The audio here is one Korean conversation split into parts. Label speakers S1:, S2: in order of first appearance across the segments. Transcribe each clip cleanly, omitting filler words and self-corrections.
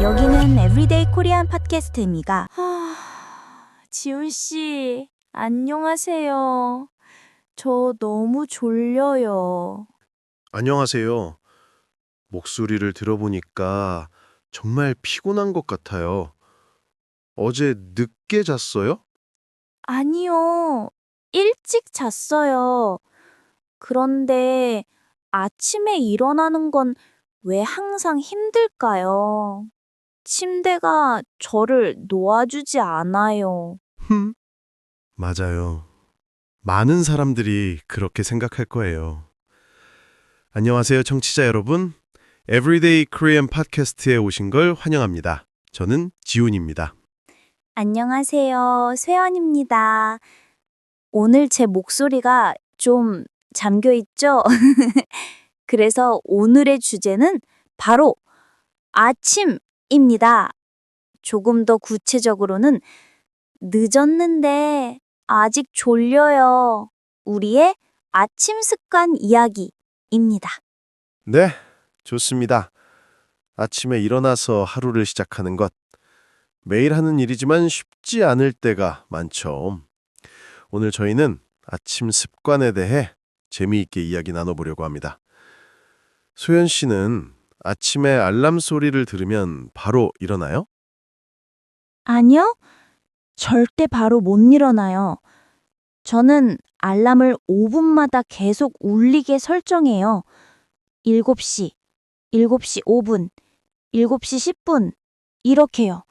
S1: 여기는 에브리데이 코리안 팟캐스트입니다. 지훈 씨, 안녕하세요. 저 너무 졸려요.
S2: 안녕하세요. 목소리를 들어보니까 정말 피곤한 것 같아요. 어제 늦게 잤어요?
S1: 아니요, 일찍 잤어요. 그런데 아침에 일어나는 건 왜 항상 힘들까요? 침대가 저를 놓아주지 않아요.
S2: 맞아요. 많은 사람들이 그렇게 생각할 거예요. 안녕하세요, 청취자 여러분. Everyday Korean 팟캐스트에 오신 걸 환영합니다. 저는 지훈입니다.
S1: 안녕하세요, 쇠연입니다. 오늘 제 목소리가 좀 잠겨 있죠? 그래서 오늘의 주제는 바로 아침입니다. 조금 더 구체적으로는 늦었는데 아직 졸려요. 우리의 아침 습관 이야기입니다.
S2: 네, 좋습니다. 아침에 일어나서 하루를 시작하는 것. 매일 하는 일이지만 쉽지 않을 때가 많죠. 오늘 저희는 아침 습관에 대해 재미있게 이야기 나눠보려고 합니다. 소연 씨는 아침에 알람 소리를 들으면 바로 일어나요?
S1: 아니요, 절대 바로 못 일어나요. 저는 알람을 5분마다 계속 울리게 설정해요. 7시, 7시 5분, 7시 10분, 이렇게요.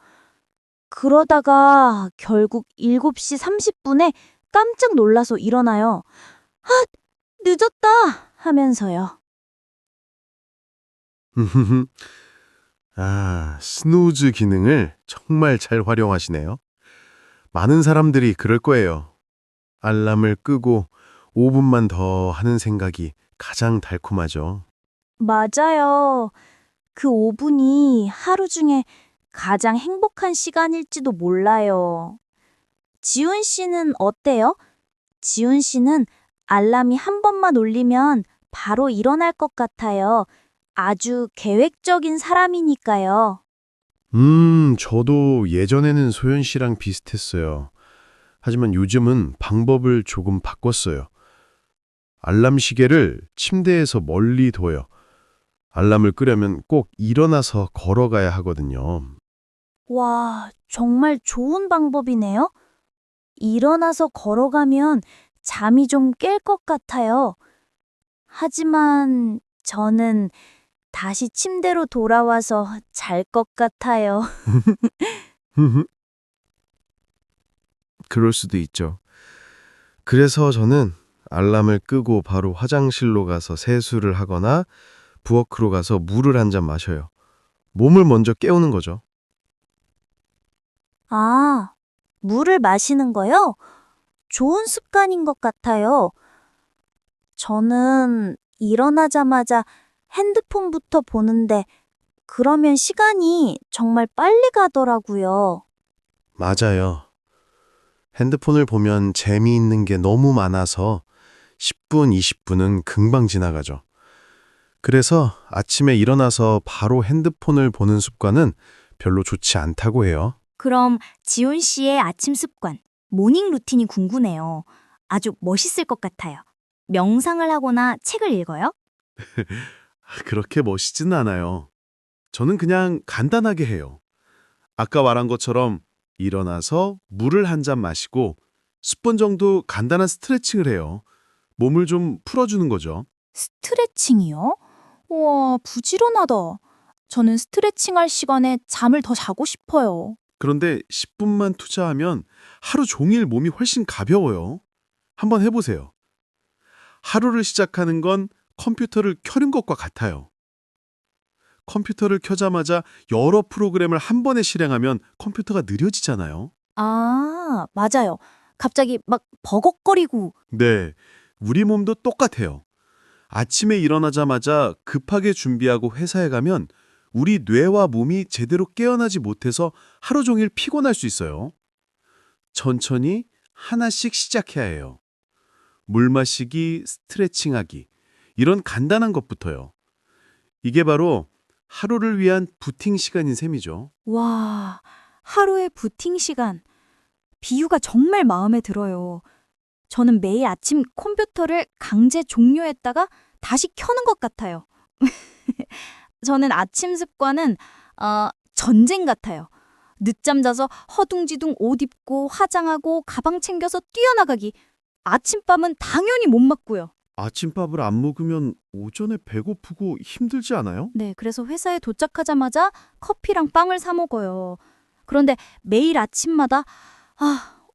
S1: 그러다가 결국 7시 30분에 깜짝 놀라서 일어나요. 아, 늦었다! 하면서요.
S2: 스누즈 기능을 정말 잘 활용하시네요. 많은 사람들이 그럴 거예요. 알람을 끄고 5분만 더 하는 생각이 가장 달콤하죠.
S1: 맞아요. 그 5분이 하루 중에 가장 행복한 시간일지도 몰라요. 지훈 씨는 어때요? 지훈 씨는 알람이 한 번만 울리면 바로 일어날 것 같아요. 아주 계획적인 사람이니까요.
S2: 저도 예전에는 소연 씨랑 비슷했어요. 하지만 요즘은 방법을 조금 바꿨어요. 알람 시계를 침대에서 멀리 둬요. 알람을 끄려면 꼭 일어나서 걸어가야 하거든요.
S1: 와, 정말 좋은 방법이네요. 일어나서 걸어가면 잠이 좀 깰 것 같아요. 하지만 저는 다시 침대로 돌아와서 잘 것 같아요.
S2: 그럴 수도 있죠. 그래서 저는 알람을 끄고 바로 화장실로 가서 세수를 하거나 부엌으로 가서 물을 한 잔 마셔요. 몸을 먼저 깨우는 거죠.
S1: 아, 물을 마시는 거요? 좋은 습관인 것 같아요. 저는 일어나자마자 핸드폰부터 보는데 그러면 시간이 정말 빨리 가더라고요.
S2: 맞아요. 핸드폰을 보면 재미있는 게 너무 많아서 10분, 20분은 금방 지나가죠. 그래서 아침에 일어나서 바로 핸드폰을 보는 습관은 별로 좋지 않다고 해요.
S1: 그럼 지훈 씨의 아침 습관, 모닝 루틴이 궁금해요. 아주 멋있을 것 같아요. 명상을 하거나 책을 읽어요?
S2: 그렇게 멋있지는 않아요. 저는 그냥 간단하게 해요. 아까 말한 것처럼 일어나서 물을 한 잔 마시고 10분 정도 간단한 스트레칭을 해요. 몸을 좀 풀어주는 거죠.
S3: 스트레칭이요? 우와, 부지런하다. 저는 스트레칭할 시간에 잠을 더 자고 싶어요.
S2: 그런데 10분만 투자하면 하루 종일 몸이 훨씬 가벼워요. 한번 해보세요. 하루를 시작하는 건 컴퓨터를 켜는 것과 같아요. 컴퓨터를 켜자마자 여러 프로그램을 한 번에 실행하면 컴퓨터가 느려지잖아요.
S3: 아, 맞아요. 갑자기 막 버벅거리고.
S2: 네, 우리 몸도 똑같아요. 아침에 일어나자마자 급하게 준비하고 회사에 가면 우리 뇌와 몸이 제대로 깨어나지 못해서 하루 종일 피곤할 수 있어요. 천천히 하나씩 시작해야 해요. 물 마시기, 스트레칭하기, 이런 간단한 것부터요. 이게 바로
S4: 하루를 위한 부팅 시간인 셈이죠.
S3: 와, 하루의 부팅 시간. 비유가 정말 마음에 들어요. 저는 매일 아침 컴퓨터를 강제 종료했다가 다시 켜는 것 같아요. 저는 아침 습관은 전쟁 같아요. 늦잠 자서 허둥지둥 옷 입고 화장하고 가방 챙겨서 뛰어나가기. 아침밥은 당연히 못 먹고요.
S4: 아침밥을 안 먹으면 오전에 배고프고 힘들지 않아요?
S3: 네, 그래서 회사에 도착하자마자 커피랑 빵을 사 먹어요. 그런데 매일 아침마다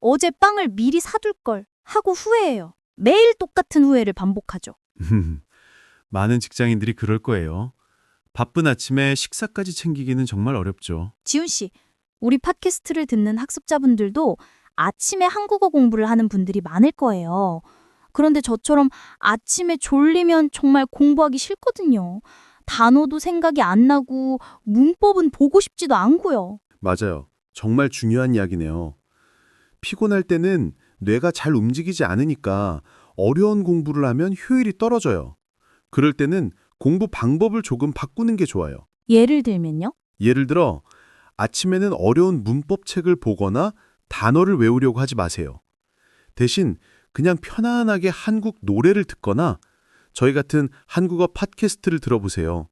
S3: 어제 빵을 미리 사둘 걸 하고 후회해요. 매일 똑같은 후회를 반복하죠.
S4: 많은 직장인들이 그럴 거예요. 바쁜 아침에 식사까지 챙기기는 정말 어렵죠.
S3: 지훈 씨, 우리 팟캐스트를 듣는 학습자분들도 아침에 한국어 공부를 하는 분들이 많을 거예요. 그런데 저처럼 아침에 졸리면 정말 공부하기 싫거든요. 단어도 생각이 안 나고 문법은 보고 싶지도 않고요.
S4: 맞아요. 정말 중요한 이야기네요. 피곤할 때는 뇌가 잘 움직이지 않으니까 어려운 공부를 하면 효율이 떨어져요. 그럴 때는 공부 방법을 조금 바꾸는 게 좋아요.
S3: 예를 들면요?
S4: 예를 들어 아침에는 어려운 문법 책을 보거나 단어를 외우려고 하지 마세요. 대신 그냥 편안하게 한국 노래를 듣거나 저희 같은 한국어 팟캐스트를 들어보세요.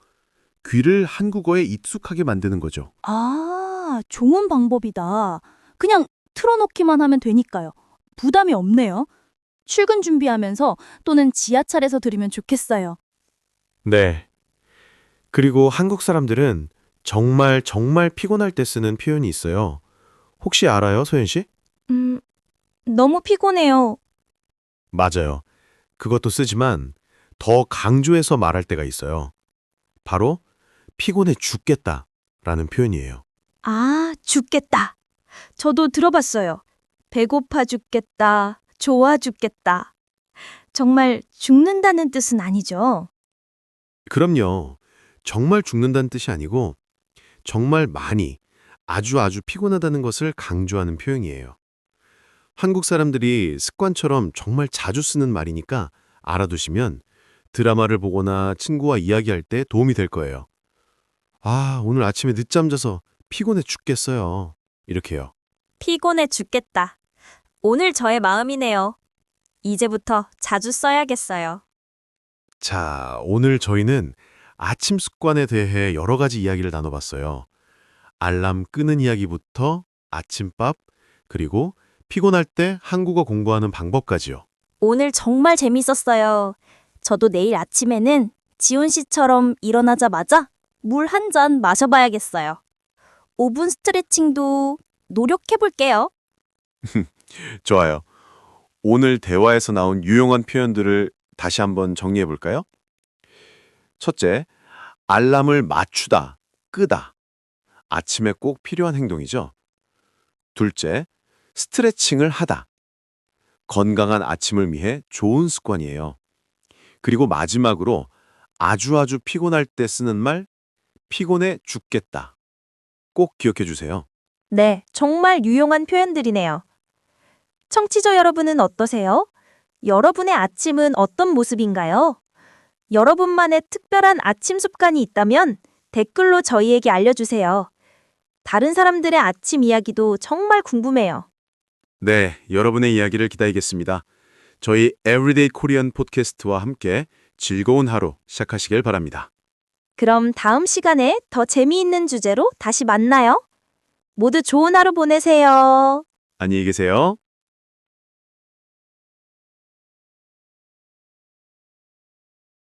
S4: 귀를 한국어에 익숙하게 만드는 거죠.
S3: 좋은 방법이다. 그냥 틀어놓기만 하면 되니까요. 부담이 없네요. 출근 준비하면서 또는 지하철에서 들으면 좋겠어요.
S5: 네. 그리고 한국 사람들은 정말 피곤할 때 쓰는 표현이 있어요. 혹시 알아요, 소연 씨?
S3: 너무 피곤해요.
S5: 맞아요. 그것도 쓰지만 더 강조해서 말할 때가 있어요. 바로 피곤해 죽겠다라는 표현이에요.
S3: 죽겠다. 저도 들어봤어요. 배고파 죽겠다. 좋아 죽겠다. 정말 죽는다는 뜻은 아니죠.
S5: 그럼요. 정말 죽는다는 뜻이 아니고 정말 많이, 아주 피곤하다는 것을 강조하는 표현이에요. 한국 사람들이 습관처럼 정말 자주 쓰는 말이니까 알아두시면 드라마를 보거나 친구와 이야기할 때 도움이 될 거예요. 오늘 아침에 늦잠 자서 피곤해 죽겠어요. 이렇게요.
S1: 피곤해 죽겠다. 오늘 저의 마음이네요. 이제부터 자주 써야겠어요.
S5: 자, 오늘 저희는 아침 습관에 대해 여러 가지 이야기를 나눠봤어요. 알람 끄는 이야기부터 아침밥, 그리고 피곤할 때 한국어 공부하는 방법까지요.
S1: 오늘 정말 재밌었어요. 저도 내일 아침에는 지훈 씨처럼 일어나자마자 물 한 잔 마셔봐야겠어요. 5분 스트레칭도 노력해볼게요.
S4: 좋아요. 오늘 대화에서 나온 유용한 표현들을 다시 한번 정리해 볼까요? 첫째, 알람을 맞추다, 끄다. 아침에 꼭 필요한 행동이죠. 둘째, 스트레칭을 하다. 건강한 아침을 위해 좋은 습관이에요. 그리고 마지막으로 아주 피곤할 때 쓰는 말, 피곤해 죽겠다. 꼭 기억해 주세요.
S1: 네, 정말 유용한 표현들이네요. 청취자 여러분은 어떠세요? 여러분의 아침은 어떤 모습인가요? 여러분만의 특별한 아침 습관이 있다면 댓글로 저희에게 알려주세요. 다른 사람들의 아침 이야기도 정말 궁금해요.
S4: 네, 여러분의 이야기를 기다리겠습니다. 저희 Everyday Korean 팟캐스트와 함께 즐거운 하루 시작하시길 바랍니다.
S1: 그럼 다음 시간에 더 재미있는 주제로 다시 만나요. 모두 좋은 하루 보내세요.
S4: 안녕히 계세요.